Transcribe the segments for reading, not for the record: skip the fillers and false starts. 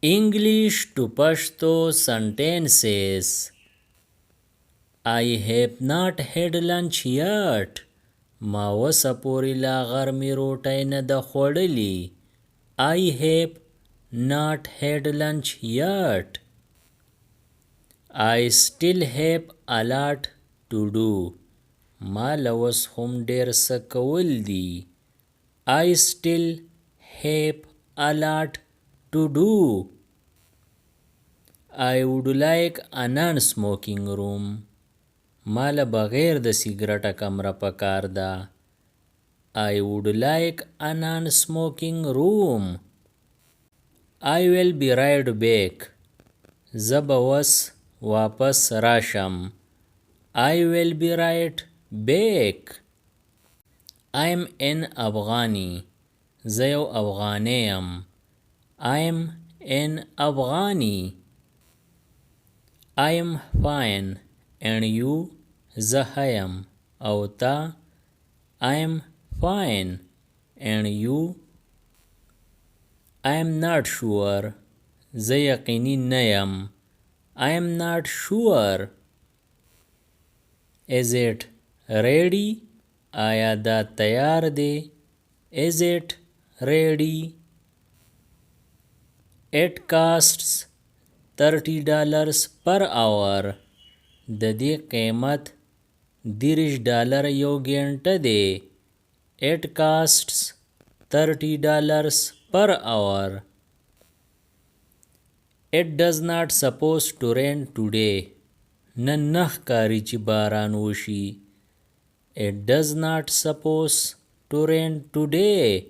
English to Pashto sentences. I have not had lunch yet. ما وسه پورې لا غرمې روټۍ نه ده خوړلې. I have not had lunch yet. I still have a lot to do. ما لوس هم ډېر څه کول دي. I still have a lot to do. I would like a non-smoking room. مال بغیر د سیګرټه کمره پکار ده. I would like a non-smoking room. I will be right back. زه به اوس واپس راشم. I will be right back. I'm an Afghani. زه یو افغانی یم. I'm an Afghani. I'm fine. And you? زه ښه یم. او تا؟ I'm fine. And you? I'm not sure. زه یقیني نه یم. I'm not sure. Is it ready? آیا دا تیار دی؟ Is it ready? It costs $30 per hour. د دې قیمت $30 یو ګنټه دی. It costs $30 per hour. It does not supposed to rain today. نن نه ښکاري چې باران وشي. It does not suppose to rain today.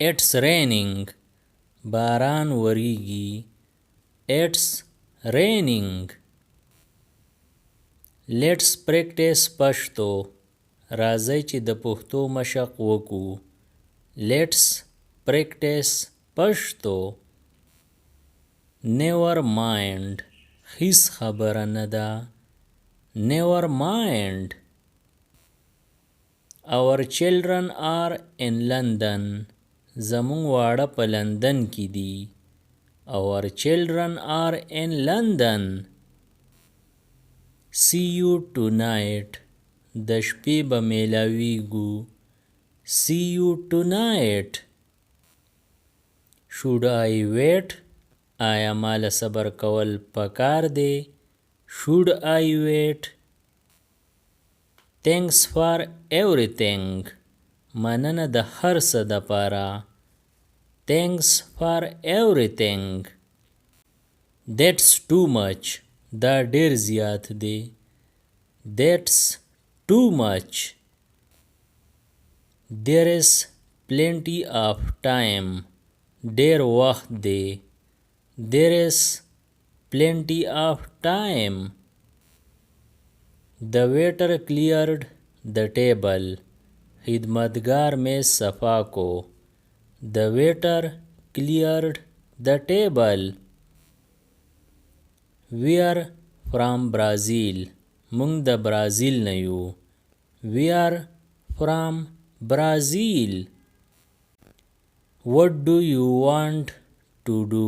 It's raining. باران وریږي. It's raining. Let's practice پښتو. راځئ چې د پښتو مشق وکړو. Let's practice پښتو. Never mind. هیڅ خبره نه ده. Never mind. Our children are in London. زمون واړه په لندن کې دي. Our children are in London. See you tonight. د شپې به میلاویږو. See you tonight. Should I wait? آیا مال صبر کول پکار دی؟ Should I wait? Thanks for everything. مننه د هر څه دپاره. Thanks for everything. That's too much. دا ډیر زیات دی. That's too much. There is plenty of time. ډیر وخت دی. There is plenty of time. The waiter cleared the table. خدمتگار میز صفا کو. The waiter cleared the table. We are from Brazil. مونږ د برازیل نه یو. We are from Brazil. What do you want to do?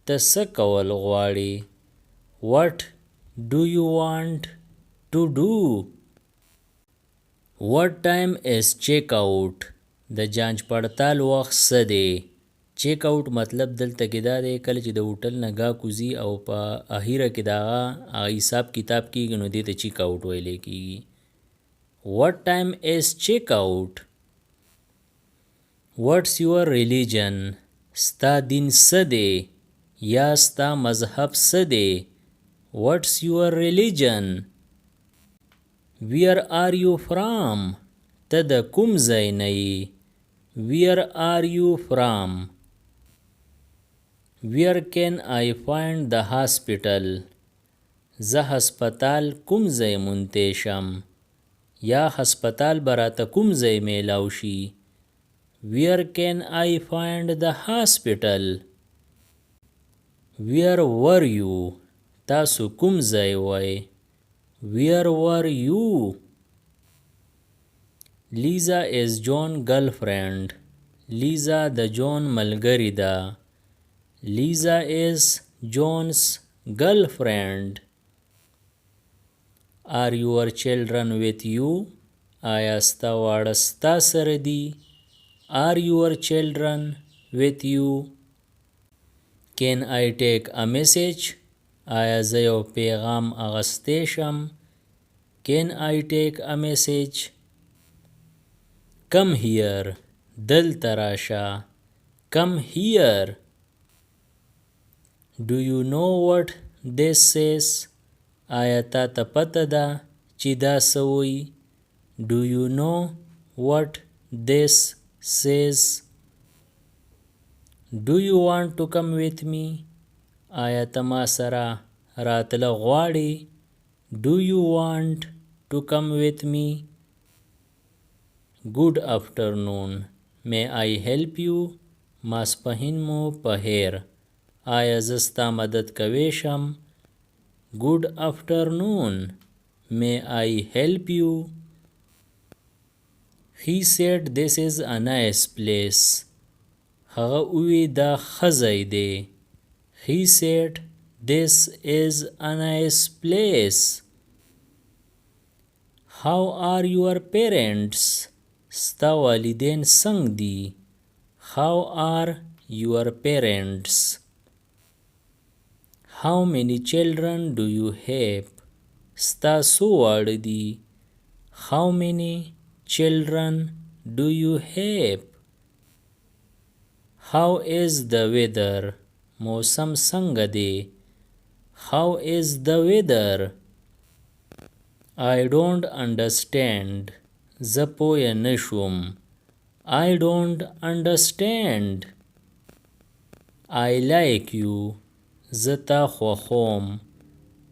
ته څه کول غواړې؟ What do you want to do? What time is check out? د جانچ پړتال وخت څه دی؟ چیک آوټ مطلب دلته کې دا دی کله چې د هوټل نه ګاه کوزي او په اخیره کې د هغه حساب کتاب کېږي نو دې ته چیک آوټ ویلی کېږي. What time is check out? What's your religion? ستا دین څه دی؟ یا ستا مذهب څه دی؟ What's your religion? Where are you from? ته د کوم ځای نه یې؟ Where are you from? Where can I find the hospital? زه هسپتال کوم ځای مونتی شم؟ یا هسپتال به راته کوم ځای میلاو شي؟ Where can I find the hospital? Where were you? تاسو کوم ځای وای؟ Where were you? Lisa is John's girlfriend. Lisa د جون ملګری ده. Lisa is John's girlfriend. Are your children with you? آیا ستا واړه ستا سره دي؟ Are your children with you? Can I take a message? آیا زه یو پیغام اغستی شم؟ Can I take a message? Come here. دلته راشه. Come here. Do you know what this says? آیا تا ته پته ده چې دا څه وایي؟ Do you know what this says? Do you want to come with me? آیا ته ما سره راتله غواړې؟ Do you want to come with me? Good afternoon. May I help you? ماسپښین مو په خیر. آیا زه ستا مدد کولی شم؟ Good afternoon. May I help you? He said this is a nice place. هغه ووی دا ښه ځای دی. He said this is a nice place. How are your parents? ستا والدین څنګه دي؟ How are your parents? How many children do you have? ستا څو واړه دي؟ How many children do you have? How is the weather? موسم څنګه دی؟ How is the weather? I don't understand. زه پوه نه شوم. I don't understand. I like you. زه تا خوښوم.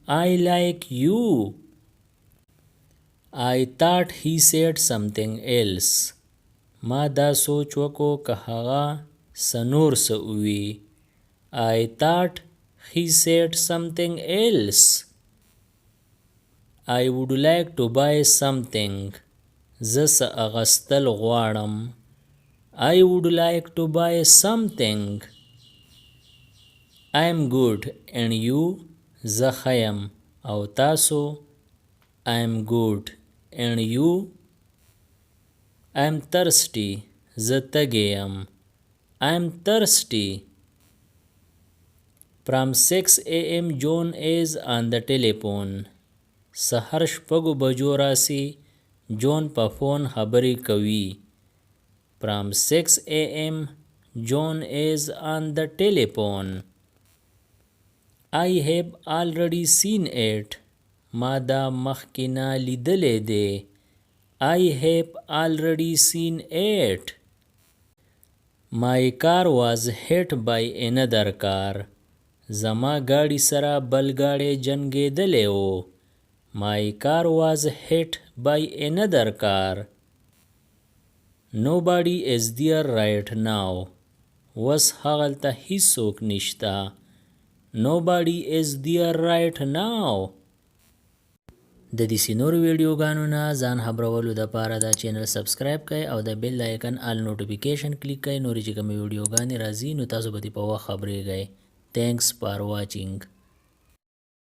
I like you. I thought he said something else. ما دا سوچ وکړو که هغه څه نور څه ووي. I thought he said something else. I would like to buy something. زه څه اغستل غواړم. I would like to buy something. I am good and you? زه ښه یم او تاسو؟ I am good and you? I am thirsty. زه تږی یم. I am thirsty. From 6 a.m. John is on the telephone. سهار 6 بجو راسي جون په فون خبرې کوي. From 6 a.m. John is on the telephone. I have already seen it. ما دا مخکې نه لیدلی دی. I have already seen it. My car was hit by another car. زما ګاډي سره بل ګاډی جنګېدلی و. My car was hit by another car. Nobody is there right now. وس هغلته هیڅوک نشته. Nobody is there right now. د دې نورو ویډیوګانو نه ځان خبرولو دپاره دا چینل سبسکرایب کړئ او د بیل آیکن آل نوټیفیکیشن کلیک کړئ. نورې چې کومې ویډیوګانې راځي نو تاسو به دې په وخت خبرېږئ. Thanks for watching.